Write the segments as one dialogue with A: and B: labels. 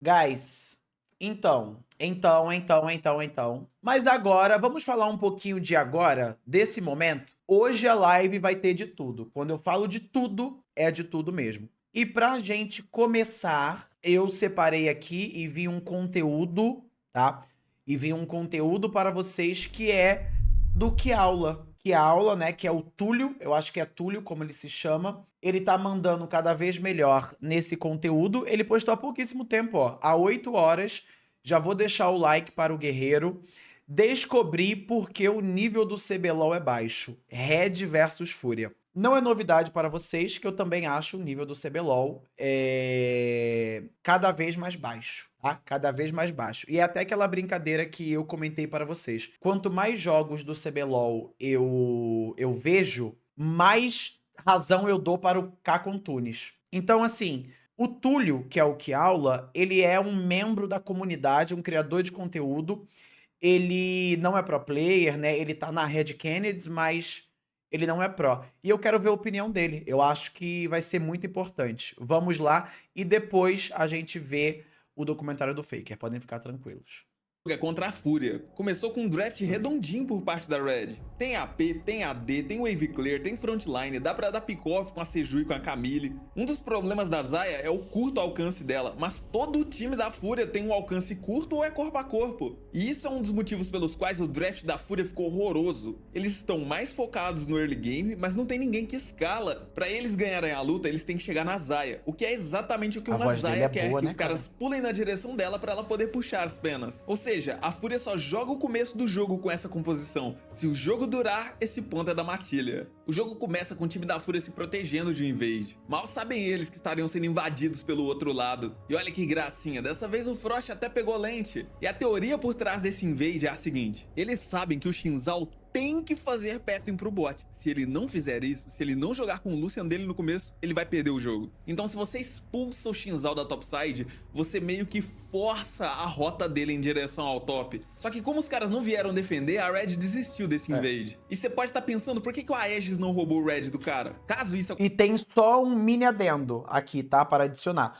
A: Guys, então. Mas agora, vamos falar um pouquinho de agora, desse momento. Hoje a live vai ter de tudo. Quando eu falo de tudo, é de tudo mesmo. E pra gente começar, eu separei aqui e vi um conteúdo, tá? E vi um conteúdo para vocês que é do Que Aula. Que Aula, né? Que é o Túlio, eu acho que é Túlio, como ele se chama. Ele tá mandando cada vez melhor nesse conteúdo. Ele postou há pouquíssimo tempo, ó. Há 8 horas. Já vou deixar o like para o guerreiro. Descobri porque o nível do CBLOL é baixo. Red versus Fúria. Não é novidade para vocês que eu também acho o nível do CBLOL cada vez mais baixo, tá? Cada vez mais baixo. E é até aquela brincadeira que eu comentei para vocês. Quanto mais jogos do CBLOL eu vejo, mais razão eu dou para o Cacon Tunes. Então, assim, o Túlio, que é o Que Aula, ele é um membro da comunidade, um criador de conteúdo. Ele não é pro player, né? Ele tá na Red Kennedy, mas ele não é pró. E eu quero ver a opinião dele. Eu acho que vai ser muito importante. Vamos lá e depois a gente vê o documentário do Faker. Podem ficar tranquilos.
B: É contra a Fúria. Começou com um draft redondinho por parte da Red. Tem AP, tem AD, tem Wave Clear, tem Frontline, dá pra dar pick-off com a Seju e com a Camille. Um dos problemas da Xayah é o curto alcance dela, mas todo o time da Fúria tem um alcance curto ou é corpo a corpo. E isso é um dos motivos pelos quais o draft da Fúria ficou horroroso. Eles estão mais focados no early game, mas não tem ninguém que escala. Pra eles ganharem a luta, eles têm que chegar na Xayah, o que é exatamente o que uma Xayah quer, que os caras pulem na direção dela pra ela poder puxar as penas. Ou seja, a Fúria só joga o começo do jogo com essa composição. Se o jogo durar, esse ponto é da matilha. O jogo começa com o time da Fúria se protegendo de um invade. Mal sabem eles que estariam sendo invadidos pelo outro lado. E olha que gracinha, dessa vez o Frost até pegou lente. E a teoria por trás desse invade é a seguinte: eles sabem que o Xin Zhao tem que fazer pathing pro bot. Se ele não fizer isso, se ele não jogar com o Lucian dele no começo, ele vai perder o jogo. Então se você expulsa o Xin Zhao da topside, você meio que força a rota dele em direção ao top. Só que como os caras não vieram defender, a Red desistiu desse invade. E você pode estar pensando, por que o Aegis não roubou o Red do cara? Caso isso...
A: E tem só um mini adendo aqui, tá? Para adicionar.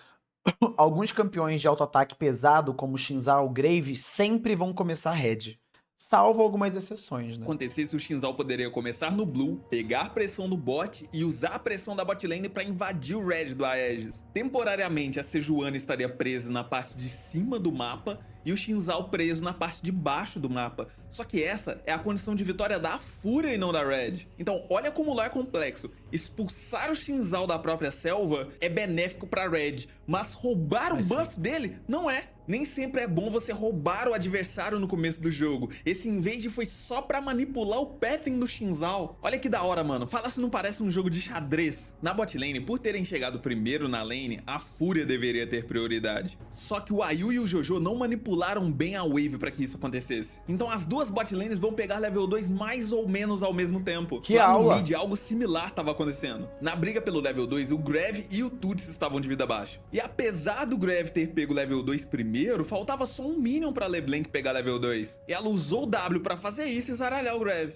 A: Alguns campeões de auto-ataque pesado, como Xin Zhao, Graves, sempre vão começar Red. Salvo algumas exceções, né?
B: Acontecesse, o Xin Zhao poderia começar no blue, pegar pressão do bot e usar a pressão da bot lane pra invadir o red do Aegis. Temporariamente, a Sejuani estaria presa na parte de cima do mapa e o Xin Zhao preso na parte de baixo do mapa. Só que essa é a condição de vitória da Fúria e não da Red. Então olha como lá é complexo. Expulsar o Xin Zhao da própria selva é benéfico pra Red, mas roubar o buff dele não é. Nem sempre é bom você roubar o adversário no começo do jogo. Esse invade foi só pra manipular o pathing do Xin Zhao. Olha que da hora, mano. Fala se não parece um jogo de xadrez. Na bot lane, por terem chegado primeiro na lane, a Fúria deveria ter prioridade. Só que o Ayu e o Jojo não manipularam bem a wave pra que isso acontecesse. Então as duas bot lanes vão pegar level 2 mais ou menos ao mesmo tempo.
A: Que
B: lá
A: aula!
B: no mid, algo similar tava acontecendo. Na briga pelo level 2, o Grav e o Tuts estavam de vida baixa. E apesar do Grav ter pego level 2 primeiro, faltava só um minion pra LeBlanc pegar level 2. E ela usou o W pra fazer isso e zaralhar o Grav.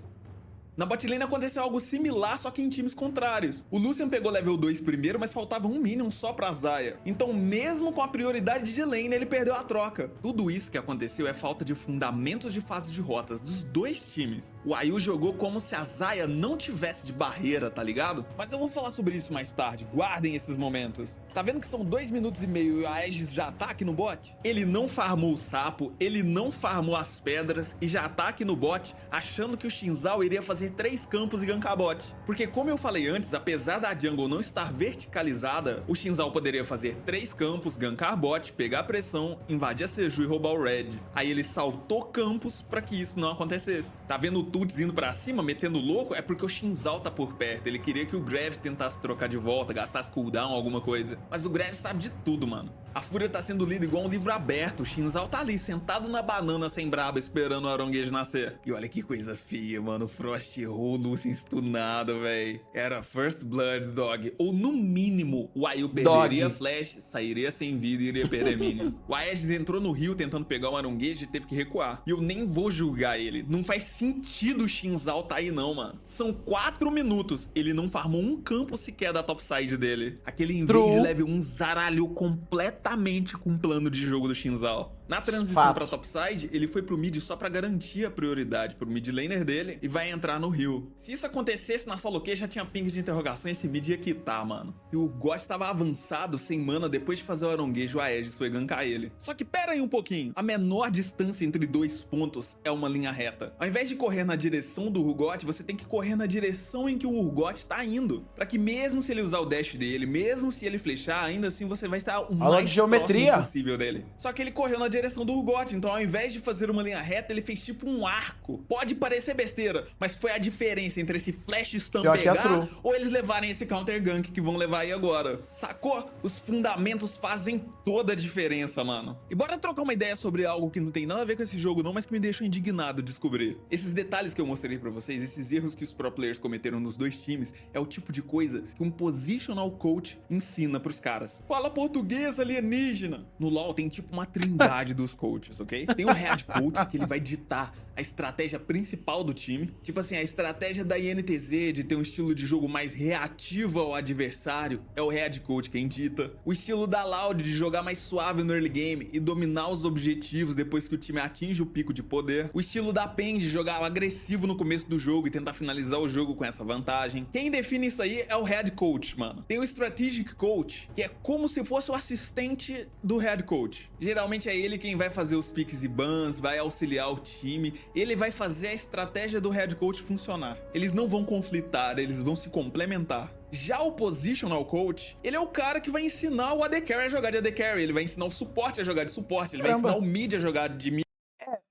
B: Na botlane aconteceu algo similar, só que em times contrários. O Lucian pegou level 2 primeiro, mas faltava um minion só pra Xayah. Então mesmo com a prioridade de lane, ele perdeu a troca. Tudo isso que aconteceu é falta de fundamentos de fase de rotas dos dois times. O Ayu jogou como se a Xayah não tivesse de barreira, tá ligado? Mas eu vou falar sobre isso mais tarde, guardem esses momentos. Tá vendo que são 2 minutos e meio e o Aegis já tá aqui no bot? Ele não farmou o sapo, ele não farmou as pedras e já tá aqui no bot achando que o Xin Zhao iria fazer 3 campos e gankar bot. Porque como eu falei antes, apesar da jungle não estar verticalizada, o Xin Zhao poderia fazer 3 campos, gankar bot, pegar pressão, invadir a Seju e roubar o red. Aí ele saltou campos pra que isso não acontecesse. Tá vendo o Tuts indo pra cima, metendo louco? É porque o Xin Zhao tá por perto, ele queria que o Grav tentasse trocar de volta, gastasse cooldown, alguma coisa. Mas o Grav sabe de tudo, mano. A Fúria tá sendo lida igual um livro aberto. O Xin Zhao tá ali, sentado na banana sem braba, esperando o Aronguejo nascer. E olha que coisa feia, mano. O Frost errou o Lucian stunado, véi. Era First Blood, dog. Ou no mínimo, o Ayu perderia flash, sairia sem vida e iria perder minions. O Aegis entrou no rio tentando pegar o Aronguejo e teve que recuar. E eu nem vou julgar ele. Não faz sentido o Xin Zhao tá aí não, mano. São 4 minutos. Ele não farmou um campo sequer da topside dele. Aquele invade level 1 zaralhou completamente diretamente com o plano de jogo do Xin Zhao. Na transição
A: Fato.
B: pra topside, ele foi pro mid só pra garantir a prioridade pro mid laner dele e vai entrar no Rio. Se isso acontecesse na solo queue, já tinha ping de interrogação e esse mid ia quitar, mano. E o Urgot estava avançado, sem mana, depois de fazer o aronguejo, a Aegis foi gankar ele. Só que pera aí um pouquinho, a menor distância entre 2 pontos é uma linha reta. Ao invés de correr na direção do Urgot, você tem que correr na direção em que o Urgot tá indo. Pra que mesmo se ele usar o dash dele, mesmo se ele flechar, ainda assim você vai estar o
A: Aula
B: mais
A: de geometria
B: próximo possível dele. Só que ele correu na direção do Urgot, então ao invés de fazer uma linha reta, ele fez tipo um arco. Pode parecer besteira, mas foi a diferença entre esse flash stun
A: Pior que é
B: pegar
A: true.
B: ou eles levarem esse counter gank que vão levar aí agora. Sacou? Os fundamentos fazem toda a diferença, mano. E bora trocar uma ideia sobre algo que não tem nada a ver com esse jogo não, mas que me deixou indignado descobrir. Esses detalhes que eu mostrei pra vocês, esses erros que os pro players cometeram nos dois times, é o tipo de coisa que um positional coach ensina pros caras. Fala português, alienígena! No LoL tem tipo uma trindade dos coaches, ok? Tem o head coach, que ele vai ditar a estratégia principal do time. Tipo assim, a estratégia da INTZ de ter um estilo de jogo mais reativo ao adversário é o head coach quem dita. O estilo da Loud de jogar mais suave no early game e dominar os objetivos depois que o time atinge o pico de poder. O estilo da PEN de jogar agressivo no começo do jogo e tentar finalizar o jogo com essa vantagem. Quem define isso aí é o head coach, mano. Tem o strategic coach, que é como se fosse o assistente do head coach. Geralmente é ele quem vai fazer os picks e bans, vai auxiliar o time. Ele vai fazer a estratégia do head coach funcionar. Eles não vão conflitar, eles vão se complementar. Já o positional coach, ele é o cara que vai ensinar o AD Carry a jogar de AD Carry, ele vai ensinar o suporte a jogar de suporte, ele vai ensinar o mid a jogar de mid.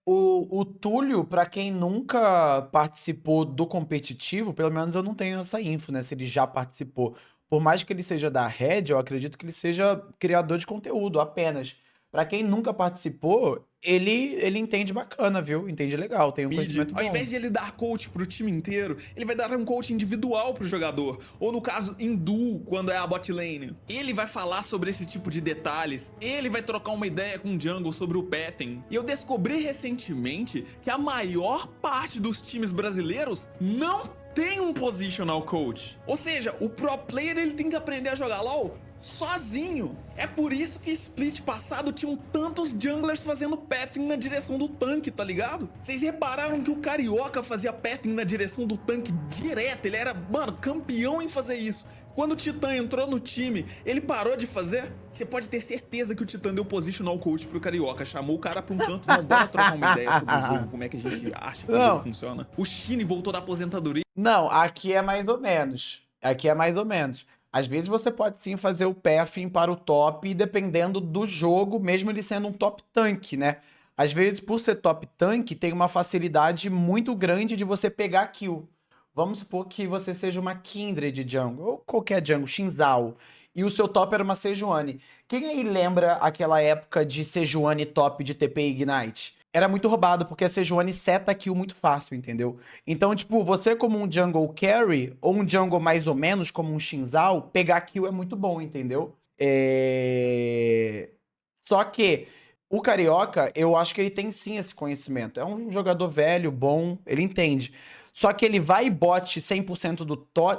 A: O Túlio, pra quem nunca participou do competitivo, pelo menos eu não tenho essa info, né? Se ele já participou. Por mais que ele seja da Red, eu acredito que ele seja criador de conteúdo apenas. Pra quem nunca participou, ele entende bacana, viu? Entende legal, tem um conhecimento bom.
B: Ao invés de ele dar coach pro time inteiro, ele vai dar um coach individual pro jogador. Ou no caso, em duo, quando é a bot lane. Ele vai falar sobre esse tipo de detalhes. Ele vai trocar uma ideia com o jungle sobre o pathing. E eu descobri recentemente que a maior parte dos times brasileiros não tem um positional coach. Ou seja, o pro player ele tem que aprender a jogar LoL sozinho. É por isso que Split passado tinham tantos junglers fazendo pathing na direção do tanque, tá ligado? Vocês repararam que o Carioca fazia pathing na direção do tanque direto? Ele era, mano, campeão em fazer isso. Quando o Titã entrou no time, ele parou de fazer? Você pode ter certeza que o Titã deu positional coach pro Carioca, chamou o cara pra um canto, não, bora trocar uma ideia sobre o jogo, como é que a gente acha que o jogo funciona. O Shine voltou da aposentadoria.
A: Não, aqui é mais ou menos. Aqui é mais ou menos. Às vezes você pode sim fazer o pathing para o top, dependendo do jogo, mesmo ele sendo um top tank, né? Às vezes, por ser top tank, tem uma facilidade muito grande de você pegar kill. Vamos supor que você seja uma Kindred jungle, ou qualquer jungle, Xin Zhao, e o seu top era uma Sejuani. Quem aí lembra aquela época de Sejuani top de TP Ignite? Era muito roubado, porque a Sejuani seta kill muito fácil, entendeu? Então, tipo, você como um jungle carry, ou um jungle mais ou menos, como um Xin Zhao, pegar kill é muito bom, entendeu? Só que o Carioca, eu acho que ele tem sim esse conhecimento. É um jogador velho, bom, ele entende. Só que ele vai bot 100%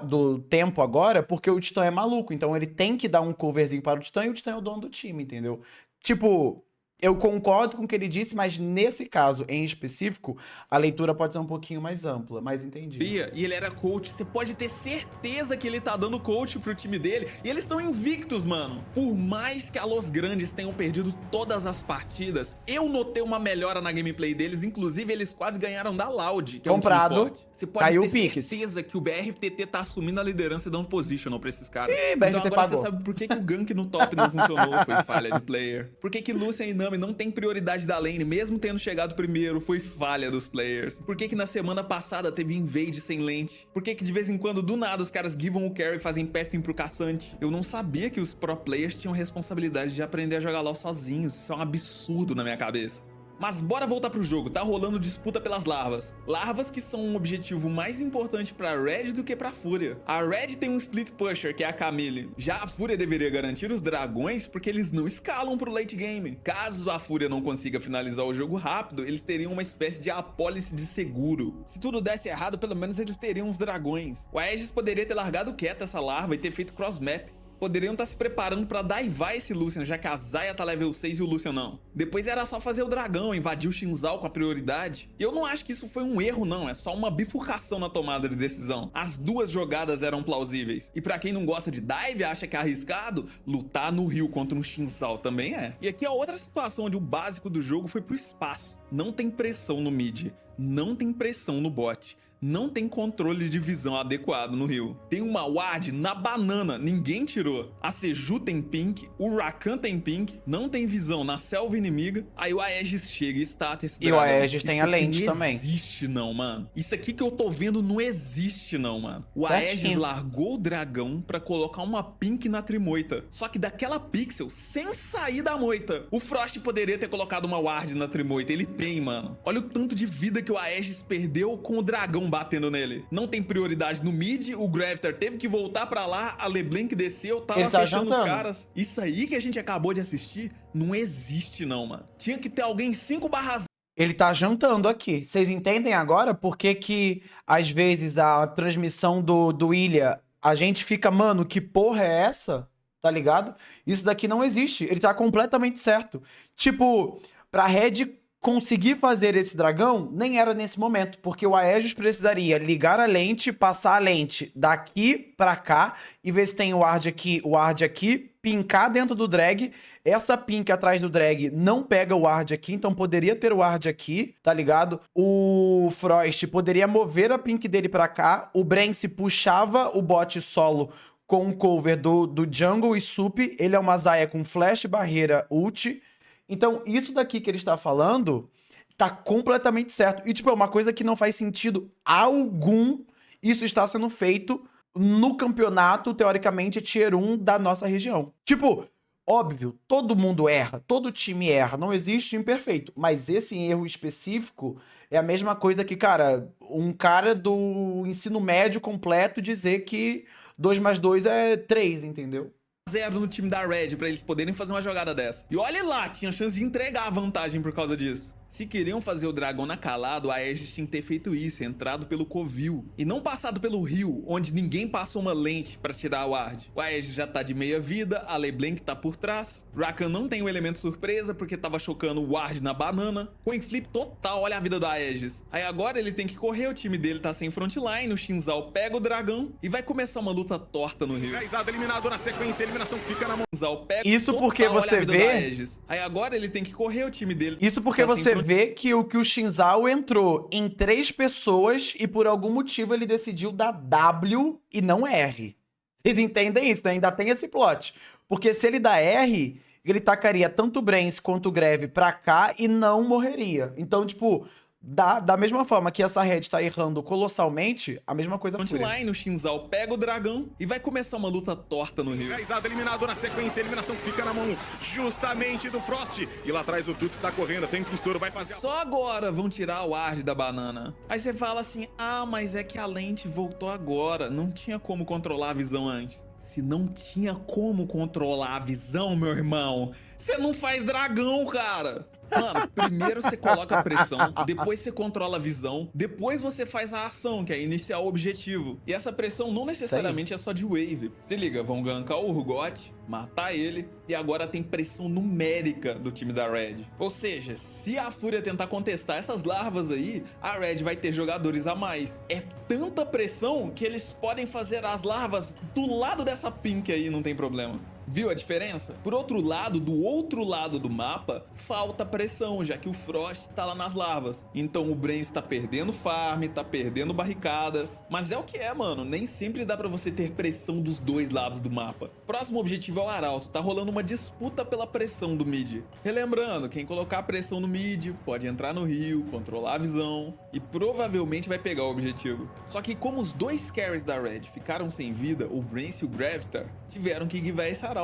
A: do tempo agora, porque o Titã é maluco. Então ele tem que dar um coverzinho para o Titã e o Titã é o dono do time, entendeu? Tipo, eu concordo com o que ele disse, mas nesse caso em específico, a leitura pode ser um pouquinho mais ampla, mais entendida.
B: E ele era coach, você pode ter certeza que ele tá dando coach pro time dele. E eles estão invictos, mano. Por mais que a Los Grandes tenham perdido todas as partidas, eu notei uma melhora na gameplay deles. Inclusive, eles quase ganharam da Loud, que
A: comprado,
B: é um time forte. Você pode
A: caiu
B: ter
A: o Piques.
B: certeza que o BRTT tá assumindo a liderança e dando positional pra esses caras.
A: BRTT
B: então agora
A: pagou.
B: você sabe por que o gank no top não funcionou, foi falha de player. Por que Lucian e Nami não tem prioridade da lane, mesmo tendo chegado primeiro, foi falha dos players. Por que na semana passada teve invade sem lente? Por que de vez em quando, do nada, os caras givam o carry e fazem pathing pro caçante? Eu não sabia que os pro players tinham responsabilidade de aprender a jogar LoL sozinhos. Isso é um absurdo na minha cabeça. Mas bora voltar pro jogo, tá rolando disputa pelas larvas. Larvas que são um objetivo mais importante pra Red do que pra Fúria. A Red tem um split pusher, que é a Camille. Já a Fúria deveria garantir os dragões, porque eles não escalam pro late game. Caso a Fúria não consiga finalizar o jogo rápido, eles teriam uma espécie de apólice de seguro. Se tudo desse errado, pelo menos eles teriam os dragões. O Aegis poderia ter largado quieto essa larva e ter feito cross map. Poderiam estar se preparando pra daivar esse Lucian, já que a Xayah tá level 6 e o Lucian não. Depois era só fazer o dragão, invadir o Xin Zhao com a prioridade. E eu não acho que isso foi um erro não, é só uma bifurcação na tomada de decisão. As duas jogadas eram plausíveis. E pra quem não gosta de dive e acha que é arriscado, lutar no rio contra um Xin Zhao também é. E aqui é outra situação onde o básico do jogo foi pro espaço. Não tem pressão no mid, não tem pressão no bot. Não tem controle de visão adequado no rio. Tem uma ward na banana, ninguém tirou. A Seju tem pink, o Rakan tem pink, não tem visão na selva inimiga. Aí o Aegis chega e stata esse dragão.
A: E o Aegis tem a lente também.
B: Não existe não, mano. Isso aqui que eu tô vendo não existe não, mano. O
A: Certinho.
B: Aegis largou o dragão pra colocar uma pink na Trimoita. Só que daquela pixel, sem sair da moita. O Frost poderia ter colocado uma ward na Trimoita. Ele tem, mano. Olha o tanto de vida que o Aegis perdeu com o dragão batendo nele. Não tem prioridade no mid, o Gravitar teve que voltar pra lá, a LeBlanc desceu, tava
A: Ele tá
B: fechando os
A: jantando.
B: caras. Isso aí que a gente acabou de assistir não existe não, mano. Tinha que ter alguém 5/0.
A: Ele tá jantando aqui. Vocês entendem agora por que que, às vezes, a transmissão do Ilha, a gente fica, mano, que porra é essa? Tá ligado? Isso daqui não existe. Ele tá completamente certo. Tipo, pra Red conseguir fazer esse dragão, nem era nesse momento, porque o Aegis precisaria ligar a lente, passar a lente daqui pra cá, e ver se tem o ward aqui, pincar dentro do drag. Essa pink atrás do drag não pega o ward aqui, então poderia ter o ward aqui, tá ligado? O Frost poderia mover a pink dele pra cá, o Brence puxava o bot solo com o cover do jungle e sup, ele é uma Xayah com flash, barreira, ult. Então, isso daqui que ele está falando tá completamente certo. E, tipo, é uma coisa que não faz sentido algum isso está sendo feito no campeonato, teoricamente, Tier 1 da nossa região. Tipo, óbvio, todo mundo erra, todo time erra, não existe time perfeito. Mas esse erro específico é a mesma coisa que, cara, um cara do ensino médio completo dizer que 2 mais 2 é 3, entendeu?
B: 0 no time da Red pra eles poderem fazer uma jogada dessa. E olha lá, tinha chance de entregar a vantagem por causa disso. Se queriam fazer o dragão na calada, o Aegis tinha que ter feito isso, entrado pelo covil. E não passado pelo rio, onde ninguém passou uma lente pra tirar a ward. O Aegis já tá de meia vida, a LeBlanc tá por trás. Rakan não tem o elemento surpresa, porque tava chocando o ward na banana. Coin flip total, olha a vida do Aegis. Aí agora ele tem que correr, o time dele tá sem frontline, o Xin Zhao pega o dragão e vai começar uma luta torta no rio.
C: Enraizado, eliminado na sequência, a eliminação fica na mão.
B: Zhao pega
A: Isso
B: total,
A: porque
B: olha a
A: você
B: vida
A: vê-
B: do Aegis. Aí agora ele tem que correr, o time dele
A: Isso porque
B: tá sem
A: você vê que o Xin Zhao entrou em 3 pessoas e por algum motivo ele decidiu dar W e não R. Vocês entendem isso, né? Ainda tem esse plot. Porque se ele dá R, ele tacaria tanto o Brence quanto o Greve pra cá e não morreria. Então, tipo, da mesma forma que essa Red tá errando colossalmente, a mesma coisa foi.
B: frontline, o Xin Zhao pega o dragão e vai começar uma luta torta no rio.
C: Enraizado, eliminado na sequência, a eliminação fica na mão justamente do Frost. E lá atrás o Tuts tá correndo, tem que o estouro, vai fazer...
B: Só agora vão tirar o ward da banana. Aí você fala assim, ah, mas é que a lente voltou agora, não tinha como controlar a visão antes. Se não tinha como controlar a visão, meu irmão, você não faz dragão, cara. Mano, primeiro você coloca a pressão, depois você controla a visão, depois você faz a ação, que é iniciar o objetivo. E essa pressão não necessariamente é só de wave. Se liga, vão gankar o Urgot, matar ele, e agora tem pressão numérica do time da Red. Ou seja, se a Fúria tentar contestar essas larvas aí, a Red vai ter jogadores a mais. É tanta pressão que eles podem fazer as larvas do lado dessa pink aí, não tem problema. Viu a diferença? Por outro lado, do outro lado do mapa, falta pressão, já que o Frost tá lá nas larvas. Então o Brence tá perdendo farm, tá perdendo barricadas. Mas é o que é, mano. Nem sempre dá pra você ter pressão dos dois lados do mapa. Próximo objetivo é o Arauto. Tá rolando uma disputa pela pressão do mid. Relembrando, quem colocar pressão no mid pode entrar no rio, controlar a visão e provavelmente vai pegar o objetivo. Só que como os dois carries da Red ficaram sem vida, o Brence e o Gravitar tiveram que guivar esse Arauto.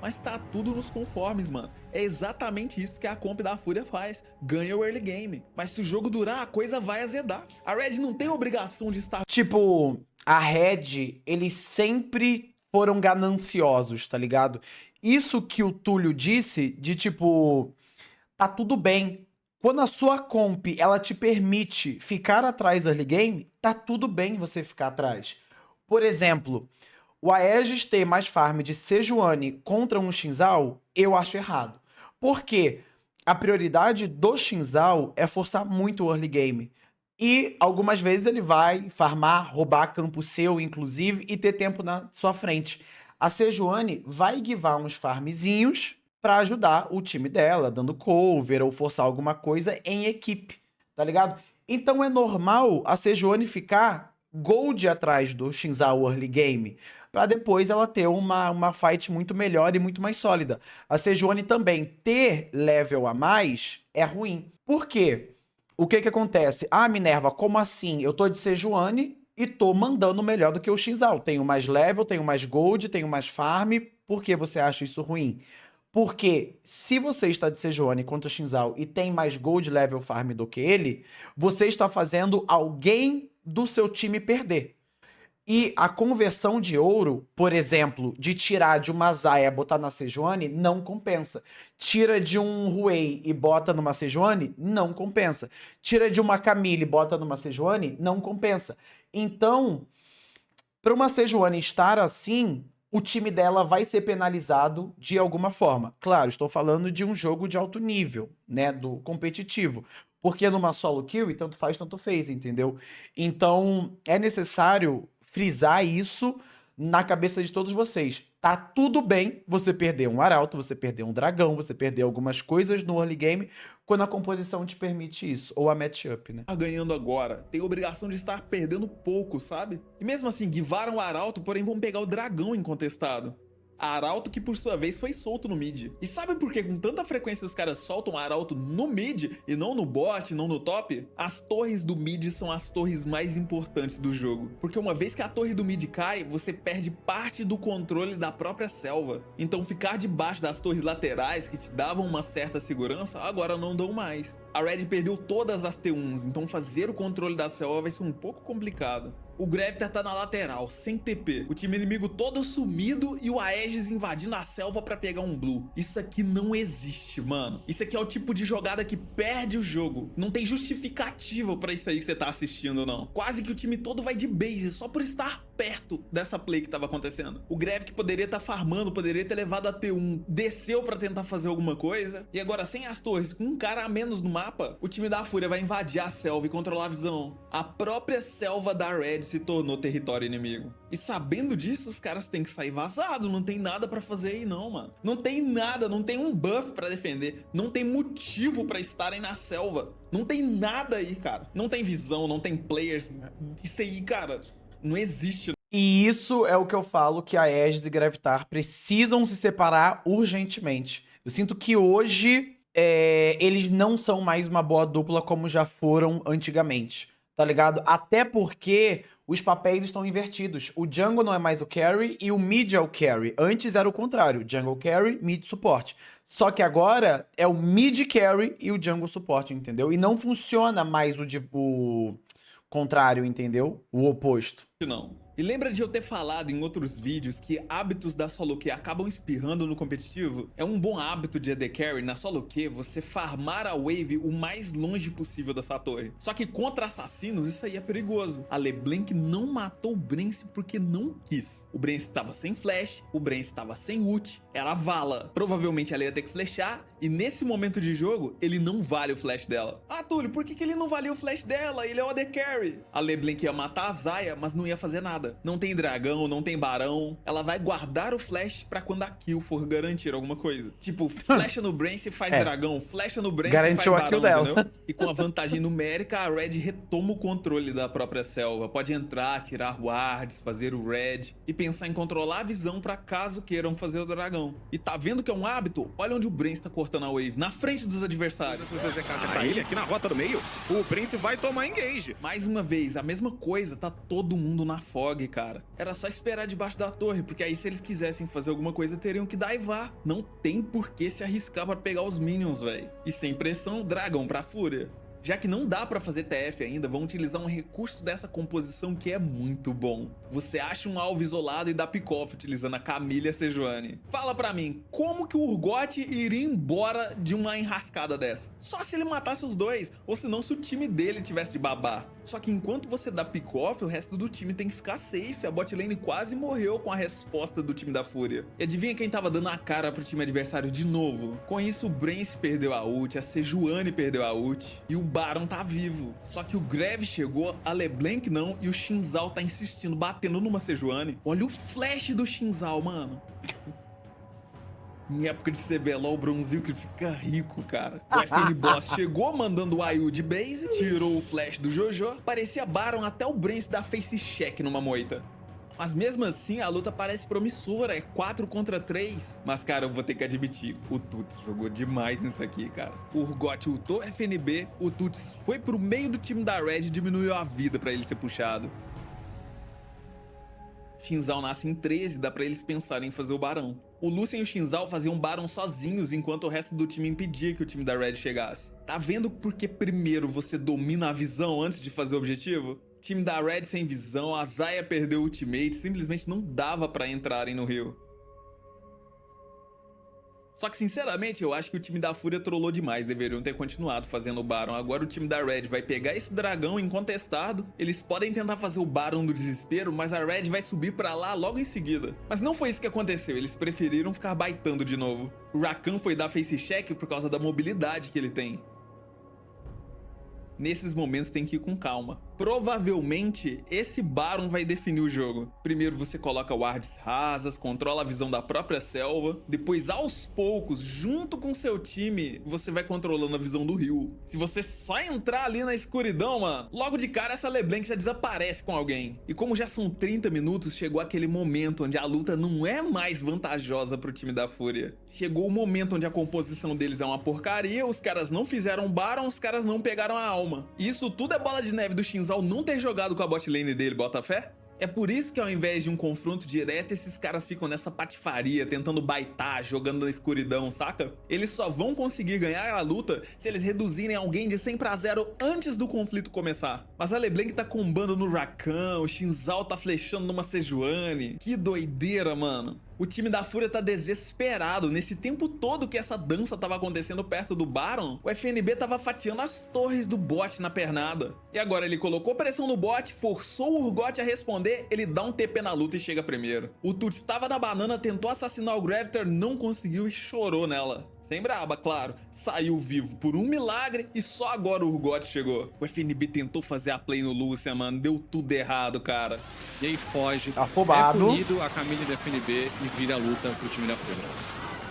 B: Mas tá tudo nos conformes, mano. É exatamente isso que a comp da Fúria faz. Ganha o early game. Mas se o jogo durar, a coisa vai azedar. A Red não tem obrigação de estar...
A: Tipo, a Red, eles sempre foram gananciosos, tá ligado? Isso que o Túlio disse, de tipo, tá tudo bem. Quando a sua comp, ela te permite ficar atrás early game, tá tudo bem você ficar atrás. Por exemplo, o Aegis ter mais farm de Sejuani contra um Xin Zhao, eu acho errado. Por quê? A prioridade do Xin Zhao é forçar muito o early game. E algumas vezes ele vai farmar, roubar campo seu, inclusive, e ter tempo na sua frente. A Sejuani vai guivar uns farmzinhos pra ajudar o time dela, dando cover ou forçar alguma coisa em equipe, tá ligado? Então é normal a Sejuani ficar gold atrás do Xin Zhao early game, pra depois ela ter uma fight muito melhor e muito mais sólida. A Sejuani também ter level a mais é ruim. Por quê? O que que acontece? Ah, Minerva, como assim? Eu tô de Sejuani e tô mandando melhor do que o Xin Zhao. Tenho mais level, tenho mais gold, tenho mais farm. Por que você acha isso ruim? Porque se você está de Sejuani contra o Xin Zhao e tem mais gold level farm do que ele, você está fazendo alguém do seu time perder. E a conversão de ouro, por exemplo, de tirar de uma Xayah e botar na Sejuani, não compensa. Tira de um Ruei e bota numa Sejuani, não compensa. Tira de uma Camille e bota numa Sejuani, não compensa. Então, para uma Sejuani estar assim, o time dela vai ser penalizado de alguma forma. Claro, estou falando de um jogo de alto nível, né, do competitivo. Porque numa solo kill, e tanto faz, tanto fez, entendeu? Então, é necessário frisar isso na cabeça de todos vocês. Tá tudo bem você perder um arauto, você perder um dragão, você perder algumas coisas no early game, quando a composição te permite isso, ou a matchup, né?
B: Tá ganhando agora, tem a obrigação de estar perdendo pouco, sabe? E mesmo assim, guivaram o arauto, porém vão pegar o dragão incontestado. Arauto que por sua vez foi solto no mid. E sabe por que com tanta frequência os caras soltam Arauto no mid e não no bot, não no top? As torres do mid são as torres mais importantes do jogo. Porque uma vez que a torre do mid cai, você perde parte do controle da própria selva. Então ficar debaixo das torres laterais que te davam uma certa segurança, agora não dão mais. A Red perdeu todas as T1s, então fazer o controle da selva vai ser um pouco complicado. O Gravitar tá na lateral, sem TP. O time inimigo todo sumido e o Aegis invadindo a selva pra pegar um blue. Isso aqui não existe, mano. Isso aqui é o tipo de jogada que perde o jogo. Não tem justificativa pra isso aí que você tá assistindo, não. Quase que o time todo vai de base só por estar perto dessa play que tava acontecendo. O Grev que poderia estar farmando, poderia ter levado a T1, desceu pra tentar fazer alguma coisa. E agora, sem as torres, com um cara a menos no mapa, o time da Fúria vai invadir a selva e controlar a visão. A própria selva da Red se tornou território inimigo. E sabendo disso, os caras têm que sair vazados. Não tem nada pra fazer aí não, mano. Não tem nada, não tem um buff pra defender. Não tem motivo pra estarem na selva. Não tem nada aí, cara. Não tem visão, não tem players. Isso aí, cara, não existe.
A: E isso é o que eu falo que a Aegis e Gravitar precisam se separar urgentemente. Eu sinto que hoje eles não são mais uma boa dupla como já foram antigamente, tá ligado? Até porque os papéis estão invertidos. O jungle não é mais o carry e o mid é o carry. Antes era o contrário, jungle carry, mid suporte. Só que agora é o mid carry e o jungle suporte, entendeu? E não funciona mais o contrário, entendeu? O oposto.
B: Não. E lembra de eu ter falado em outros vídeos que hábitos da solo queue acabam espirrando no competitivo? É um bom hábito de AD Carry na solo queue você farmar a wave o mais longe possível da sua torre. Só que contra assassinos isso aí é perigoso. A LeBlanc não matou o Brence porque não quis. O Brence estava sem flash, o Brence estava sem ult, era vala. Provavelmente ela ia ter que flashar e nesse momento de jogo ele não vale o flash dela. Ah, Túlio, por que ele não valia o flash dela? Ele é o AD Carry. A LeBlanc ia matar a Xayah, mas não ia fazer nada. Não tem dragão, não tem barão. Ela vai guardar o flash pra quando a kill for garantir alguma coisa. Tipo, flecha no Brence faz dragão, flecha no Brence
A: garantiu
B: faz
A: a kill
B: barão,
A: dela.
B: entendeu? E com a vantagem numérica, a Red retoma o controle da própria selva. Pode entrar, tirar wards, fazer o red e pensar em controlar a visão pra caso queiram fazer o dragão. E tá vendo que é um hábito? Olha onde o Brence tá cortando a wave, na frente dos adversários.
C: Se você acertar ele aqui na rota do meio, o Prince vai tomar engage.
B: Mais uma vez, a mesma coisa, tá todo mundo na fog, cara. Era só esperar debaixo da torre, porque aí se eles quisessem fazer alguma coisa, teriam que daivar. Não tem por que se arriscar pra pegar os minions, velho. E sem pressão, dragão pra Fúria. Já que não dá pra fazer TF ainda, vão utilizar um recurso dessa composição que é muito bom. Você acha um alvo isolado e dá pick-off utilizando a Camille e a Sejuani. Fala pra mim, como que o Urgot iria embora de uma enrascada dessa? Só se ele matasse os dois, ou se não, se o time dele tivesse de babar. Só que enquanto você dá pick-off, o resto do time tem que ficar safe. A bot lane quase morreu com a resposta do time da Fúria. E adivinha quem tava dando a cara pro time adversário de novo? Com isso, o Brance perdeu a ult, a Sejuani perdeu a ult e o Baron tá vivo. Só que o Greve chegou, a LeBlanc não, e o Xin Zhao tá insistindo, batendo numa Sejuani. Olha o flash do Xin Zhao, mano. Em época de CBLOL, o Bronzil fica rico, cara. O FN Boss chegou mandando o Ayu de base, tirou o flash do Jojo. Parecia Baron até o Brance dar face check numa moita. Mas mesmo assim, a luta parece promissora, é 4 contra 3. Mas, cara, eu vou ter que admitir, o Tuts jogou demais nisso aqui, cara. O Urgot ultou FNB, o Tuts foi pro meio do time da Red e diminuiu a vida pra ele ser puxado. Xin Zhao nasce em 13, dá pra eles pensarem em fazer o Barão. O Lucian e o Xin Zhao faziam Baron sozinhos, enquanto o resto do time impedia que o time da Red chegasse. Tá vendo porque primeiro você domina a visão antes de fazer o objetivo? Time da Red sem visão, a Xayah perdeu o ultimate, simplesmente não dava pra entrarem no Rio. Só que, sinceramente, eu acho que o time da Fúria trollou demais, deveriam ter continuado fazendo o Baron. Agora o time da Red vai pegar esse dragão incontestado, eles podem tentar fazer o Baron do desespero, mas a Red vai subir pra lá logo em seguida. Mas não foi isso que aconteceu, eles preferiram ficar baitando de novo. O Rakan foi dar face check por causa da mobilidade que ele tem. Nesses momentos tem que ir com calma. Provavelmente, esse Baron vai definir o jogo. Primeiro você coloca wards rasas, controla a visão da própria selva. Depois, aos poucos, junto com seu time, você vai controlando a visão do rio. Se você só entrar ali na escuridão, mano, logo de cara essa LeBlanc já desaparece com alguém. E como já são 30 minutos, chegou aquele momento onde a luta não é mais vantajosa pro time da Fúria. Chegou o momento onde a composição deles é uma porcaria, os caras não fizeram Baron, os caras não pegaram a alma. E isso tudo é bola de neve do Xin Zhao não ter jogado com a bot lane dele, bota fé? É por isso que ao invés de um confronto direto, esses caras ficam nessa patifaria, tentando baitar, jogando na escuridão, saca? Eles só vão conseguir ganhar a luta se eles reduzirem alguém de 100 pra 0 antes do conflito começar. Mas a LeBlanc tá combando no Rakan, o Xin Zhao tá flechando numa Sejuani. Que doideira, mano. O time da Fúria tá desesperado. Nesse tempo todo que essa dança tava acontecendo perto do Baron, o FNB tava fatiando as torres do bot na pernada. E agora ele colocou pressão no bot, forçou o Urgot a responder, ele dá um TP na luta e chega primeiro. O Tuts estava na banana, tentou assassinar o Gravitar, não conseguiu e chorou nela. Sem braba, claro. Saiu vivo por um milagre e só agora o Urgot chegou. O FNB tentou fazer a play no Lucian, mano. Deu tudo errado, cara.
D: E aí foge.
A: Afobado.
D: É punido a Camille da FNB e vira a luta pro time da Fúria.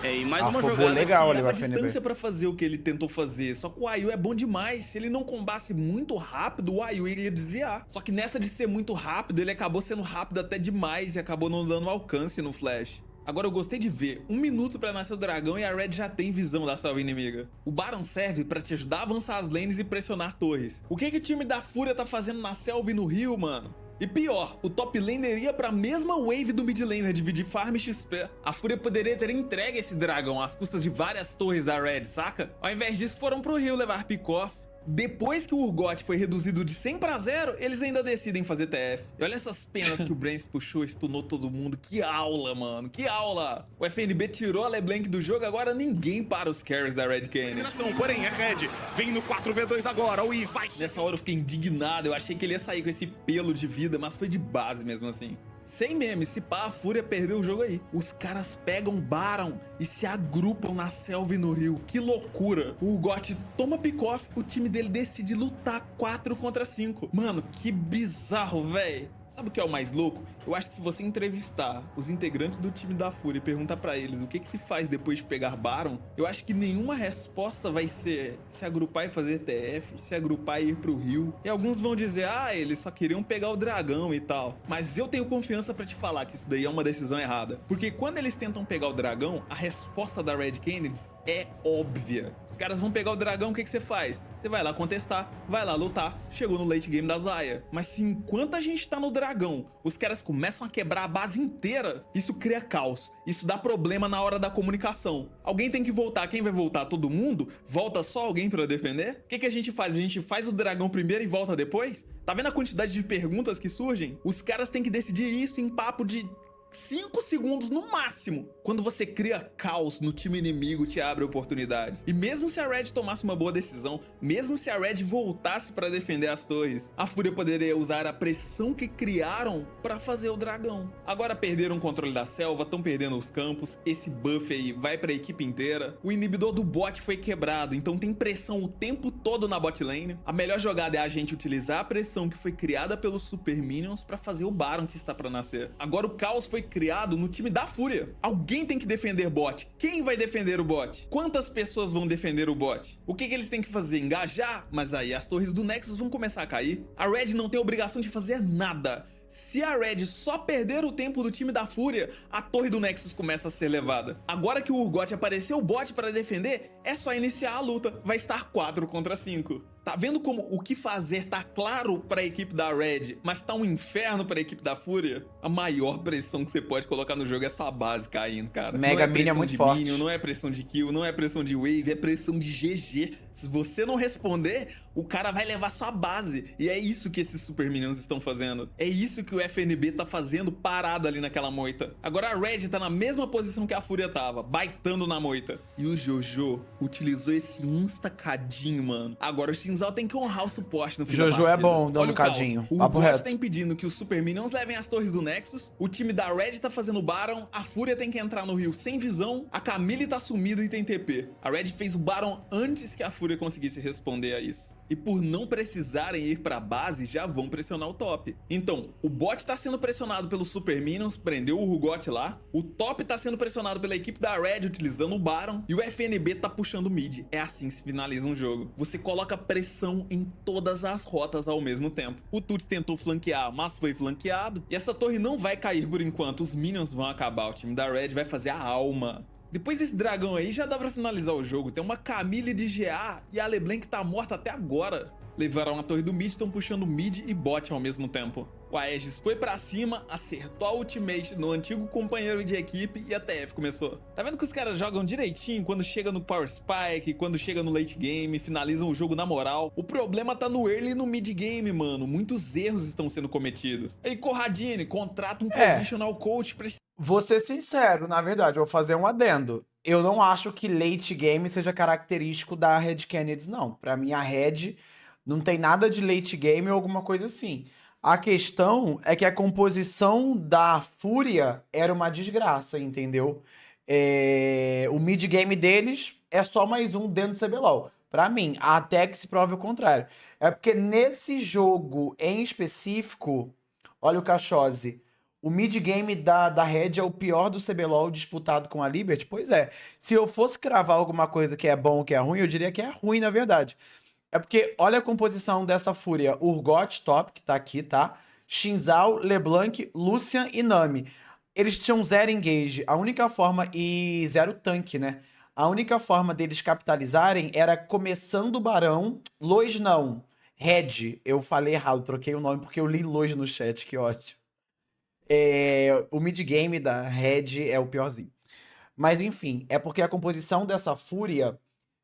E: É, e mais uma
A: Afobou
E: jogada
A: legal
E: que
A: ali,
B: Leva
A: vai
B: distância pra fazer o que ele tentou fazer. Só que o Ayu é bom demais. Se ele não combasse muito rápido, o Ayu iria desviar. Só que nessa de ser muito rápido, ele acabou sendo rápido até demais e acabou não dando alcance no flash. Agora eu gostei de ver, 1 minuto pra nascer o dragão e a Red já tem visão da selva inimiga. O Baron serve pra te ajudar a avançar as lanes e pressionar torres. O que o time da Fúria tá fazendo na selva e no rio, mano? E pior, o top laner ia pra mesma wave do mid laner, dividir farm e XP. A Fúria poderia ter entregue esse dragão às custas de várias torres da Red, saca? Ao invés disso, foram pro rio levar pick-off. Depois que o Urgot foi reduzido de 100 pra 0, eles ainda decidem fazer TF. E olha essas penas que o Brance puxou, stunou todo mundo. Que aula, mano, que aula. O FNB tirou a LeBlanc do jogo, agora ninguém para os carries da Red Canids.
C: Porém, é Red. Vem no 4v2 agora. O Wiz vai.
B: Nessa hora eu fiquei indignado, eu achei que ele ia sair com esse pelo de vida, mas foi de base mesmo assim. Sem meme, se pá, a Fúria perdeu o jogo aí. Os caras pegam Baron e se agrupam na selva e no rio. Que loucura. O Urgot toma pick-off, o time dele decide lutar 4 contra 5. Mano, que bizarro, véi. Sabe o que é o mais louco? Eu acho que se você entrevistar os integrantes do time da Fúria e perguntar pra eles o que se faz depois de pegar Baron, eu acho que nenhuma resposta vai ser se agrupar e fazer TF, se agrupar e ir pro rio. E alguns vão dizer, ah, eles só queriam pegar o dragão e tal. Mas eu tenho confiança pra te falar que isso daí é uma decisão errada. Porque quando eles tentam pegar o dragão, a resposta da Red Canids é óbvia. Os caras vão pegar o dragão, o que você faz? Você vai lá contestar, vai lá lutar, chegou no late game da Xayah. Mas se enquanto a gente tá no dragão, os caras começam a quebrar a base inteira, isso cria caos, isso dá problema na hora da comunicação. Alguém tem que voltar, quem vai voltar? Todo mundo? Volta só alguém pra defender? O que a gente faz? A gente faz o dragão primeiro e volta depois? Tá vendo a quantidade de perguntas que surgem? Os caras têm que decidir isso em papo de 5 segundos no máximo. Quando você cria caos no time inimigo, te abre oportunidades. E mesmo se a Red tomasse uma boa decisão, mesmo se a Red voltasse pra defender as torres, a Fúria poderia usar a pressão que criaram pra fazer o dragão. Agora perderam o controle da selva, estão perdendo os campos, esse buff aí vai pra equipe inteira. O inibidor do bot foi quebrado, então tem pressão o tempo todo na bot lane. A melhor jogada é a gente utilizar a pressão que foi criada pelos Super Minions pra fazer o Baron que está pra nascer. Agora o caos foi criado no time da Fúria. Alguém tem que defender bot. Quem vai defender o bot? Quantas pessoas vão defender o bot? O que eles têm que fazer? Engajar? Mas aí as torres do Nexus vão começar a cair. A Red não tem obrigação de fazer nada. Se a Red só perder o tempo do time da Fúria, a torre do Nexus começa a ser levada. Agora que o Urgot apareceu o bot para defender, é só iniciar a luta. Vai estar 4 contra 5. Tá vendo como o que fazer tá claro pra equipe da Red, mas tá um inferno pra equipe da Fúria? A maior pressão que você pode colocar no jogo é sua base caindo, cara.
A: Mega
B: não é
A: Minion é
B: pressão
A: muito
B: de
A: forte.
B: Minion, não é pressão de kill, não é pressão de wave, é pressão de GG. Se você não responder, o cara vai levar sua base. E é isso que esses Super Minions estão fazendo. É isso que o FNB tá fazendo parado ali naquela moita. Agora a Red tá na mesma posição que a Fúria tava, baitando na moita. E o Jojo utilizou esse insta-cadinho, mano. Agora o Shinzal tem que honrar o suporte no final da
A: Jojo é
B: partida.
A: bom dando
B: Olha o caos.
A: cadinho.
B: O
A: Papo
B: Urgot
A: reto.
B: tá impedindo que os Super Minions levem as torres do Nexus. O time da Red tá fazendo o Baron. A Fúria tem que entrar no rio sem visão. A Camille tá sumida e tem TP. A Red fez o Baron antes que a Fúria conseguisse responder a isso. E por não precisarem ir pra base, já vão pressionar o top. Então, o bot tá sendo pressionado pelos Super Minions, prendeu o Urgot lá. O top tá sendo pressionado pela equipe da Red, utilizando o Baron. E o FNB tá puxando o mid. É assim que se finaliza um jogo. Você coloca pressão em todas as rotas ao mesmo tempo. O Tuts tentou flanquear, mas foi flanqueado. E essa torre não vai cair por enquanto. Os Minions vão acabar. O time da Red vai fazer a alma. Depois desse dragão aí, já dá pra finalizar o jogo. Tem uma Camille de GA e a LeBlanc tá morta até agora. Levaram a torre do mid, estão puxando mid e bot ao mesmo tempo. O Aegis foi pra cima, acertou a ultimate no antigo companheiro de equipe e a TF começou. Tá vendo que os caras jogam direitinho quando chega no Power Spike, quando chega no late game, finalizam o jogo na moral. O problema tá no early e no mid game, mano. Muitos erros estão sendo cometidos. Aí, Corradini, contrata um positional coach pra...
A: Vou ser sincero, na verdade, eu vou fazer um adendo. Eu não acho que late game seja característico da Red Canids, não. Pra mim, a Red não tem nada de late game ou alguma coisa assim. A questão é que a composição da Fúria era uma desgraça, entendeu? O mid game deles é só mais um dentro do CBLOL. Pra mim, até que se prove o contrário. É porque nesse jogo em específico, olha o Cachose. O mid-game da Red é o pior do CBLOL disputado com a Liberty? Pois é. Se eu fosse cravar alguma coisa que é bom ou que é ruim, eu diria que é ruim, na verdade. É porque, olha a composição dessa Fúria. Urgot top, que tá aqui, tá? Shinzal, LeBlanc, Lucian e Nami. Eles tinham 0 engage. A única forma... E 0 tanque, né? A única forma deles capitalizarem era começando o Barão. Lois não. Red. Eu falei errado, troquei o nome porque eu li Lois no chat, que ótimo. O mid-game da Red é o piorzinho. Mas enfim, é porque a composição dessa Fúria,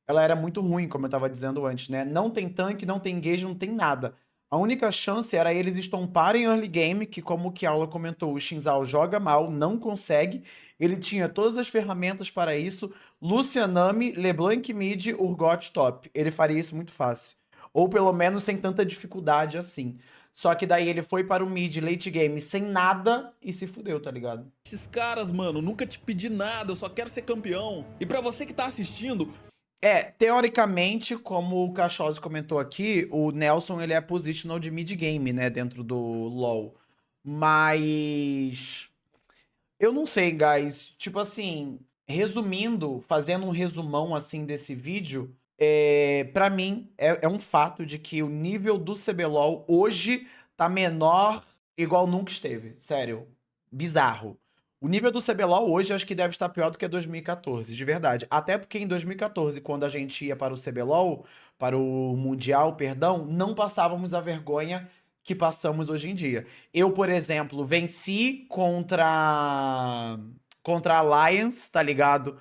A: ela era muito ruim, como eu tava dizendo antes, né? Não tem tanque, não tem engage, não tem nada. A única chance era eles estomparem early game, que como o Kiaula comentou, o Shinzal joga mal, não consegue. Ele tinha todas as ferramentas para isso. Lucian Nami, LeBlanc mid, Urgot top. Ele faria isso muito fácil. Ou pelo menos sem tanta dificuldade assim. Só que daí ele foi para o mid late game sem nada e se fudeu, tá ligado?
B: Esses caras, mano, nunca te pedi nada, eu só quero ser campeão. E pra você que tá assistindo...
A: Teoricamente, como o Cachose comentou aqui, o Nelson ele é positional de mid game, né, dentro do LoL. Mas... eu não sei, guys. Tipo assim, resumindo, fazendo um resumão assim desse vídeo... pra mim, é um fato de que o nível do CBLOL hoje tá menor igual nunca esteve. Sério. Bizarro. O nível do CBLOL hoje acho que deve estar pior do que 2014, de verdade. Até porque em 2014, quando a gente ia para o CBLOL, para o Mundial, perdão, não passávamos a vergonha que passamos hoje em dia. Eu, por exemplo, venci contra a Alliance, tá ligado?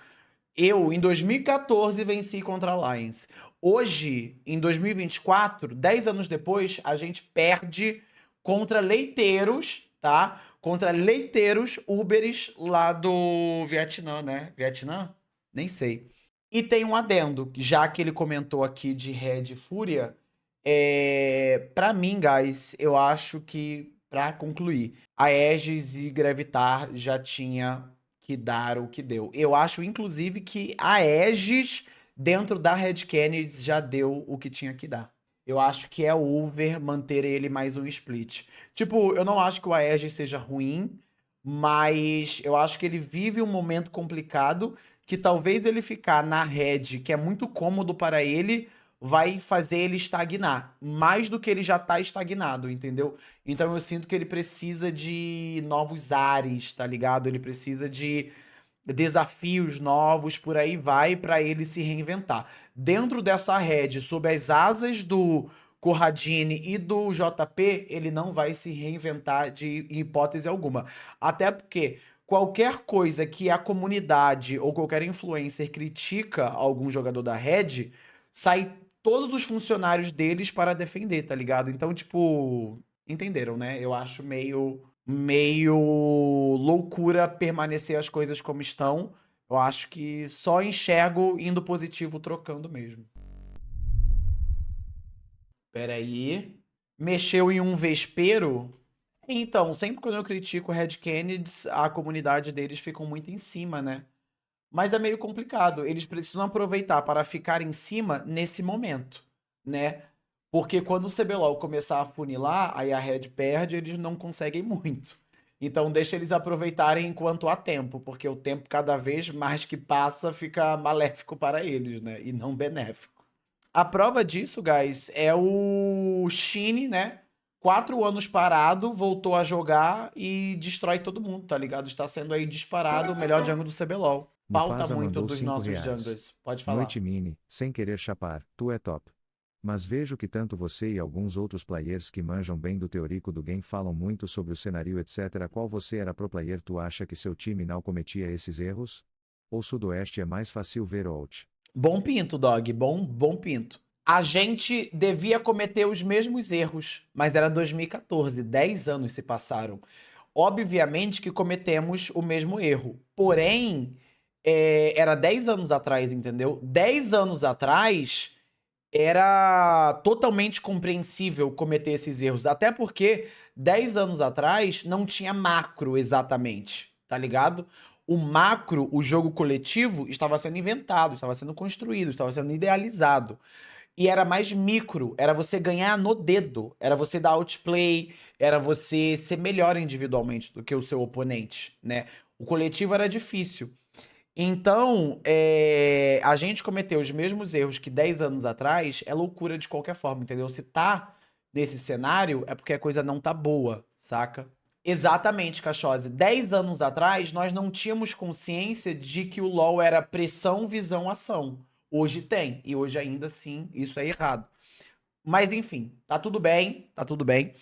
A: Eu, em 2014, venci contra a Alliance. Hoje, em 2024, 10 anos depois, a gente perde contra leiteiros, tá? Contra leiteiros Uberes lá do Vietnã, né? Vietnã? Nem sei. E tem um adendo, já que ele comentou aqui de Red e Fúria. Pra mim, guys, eu acho que, pra concluir, a Aegis e Gravitar já tinha que dar o que deu. Eu acho, inclusive, que a Aegis, dentro da Red Canids, já deu o que tinha que dar. Eu acho que é over manter ele mais um split. Tipo, eu não acho que o Aegis seja ruim, mas eu acho que ele vive um momento complicado que talvez ele ficar na Red, que é muito cômodo para ele, vai fazer ele estagnar. Mais do que ele já tá estagnado, entendeu? Então eu sinto que ele precisa de novos ares, tá ligado? Ele precisa de desafios novos, por aí vai, pra ele se reinventar. Dentro dessa rede, sob as asas do Corradini e do JP, ele não vai se reinventar de hipótese alguma. Até porque qualquer coisa que a comunidade ou qualquer influencer critica algum jogador da Red, sai todos os funcionários deles para defender, tá ligado? Então, tipo, entenderam, né? Eu acho meio loucura permanecer as coisas como estão. Eu acho que só enxergo indo positivo trocando mesmo. Pera aí. Mexeu em um vespeiro? Então, sempre quando eu critico o Red Kennedys, a comunidade deles fica muito em cima, né? Mas é meio complicado. Eles precisam aproveitar para ficar em cima nesse momento, né? Porque quando o CBLOL começar a funilar, aí a Red perde, eles não conseguem muito. Então deixa eles aproveitarem enquanto há tempo, porque o tempo cada vez mais que passa fica maléfico para eles, né? E não benéfico. A prova disso, guys, é o Shine, né? 4 anos parado, voltou a jogar e destrói todo mundo, tá ligado? Está sendo aí disparado o melhor jungle do CBLOL. Falta
E: Mufasa
A: muito
E: mandou
A: dos
E: 5
A: nossos
E: reais.
A: junglers. Pode falar.
E: Noite Mini, sem querer chapar, tu é top. Mas vejo que tanto você e alguns outros players que manjam bem do teórico do game falam muito sobre o cenário etc. Qual você era pro player, tu acha que seu time não cometia esses erros? Ou Sudoeste é mais fácil ver out?
A: Bom pinto, dog. Bom pinto. A gente devia cometer os mesmos erros, mas era 2014. 10 anos se passaram. Obviamente que cometemos o mesmo erro. Porém, era 10 anos atrás, entendeu? 10 anos atrás era totalmente compreensível cometer esses erros. Até porque 10 anos atrás não tinha macro exatamente, tá ligado? O macro, o jogo coletivo, estava sendo inventado, estava sendo construído, estava sendo idealizado. E era mais micro, era você ganhar no dedo, era você dar outplay, era você ser melhor individualmente do que o seu oponente, né? O coletivo era difícil. Então, a gente cometeu os mesmos erros que 10 anos atrás, é loucura de qualquer forma, entendeu? Se tá nesse cenário, é porque a coisa não tá boa, saca? Exatamente, Cachose. 10 anos atrás, nós não tínhamos consciência de que o LoL era pressão, visão, ação. Hoje tem, e hoje ainda assim, isso é errado. Mas enfim, tá tudo bem, tá tudo bem.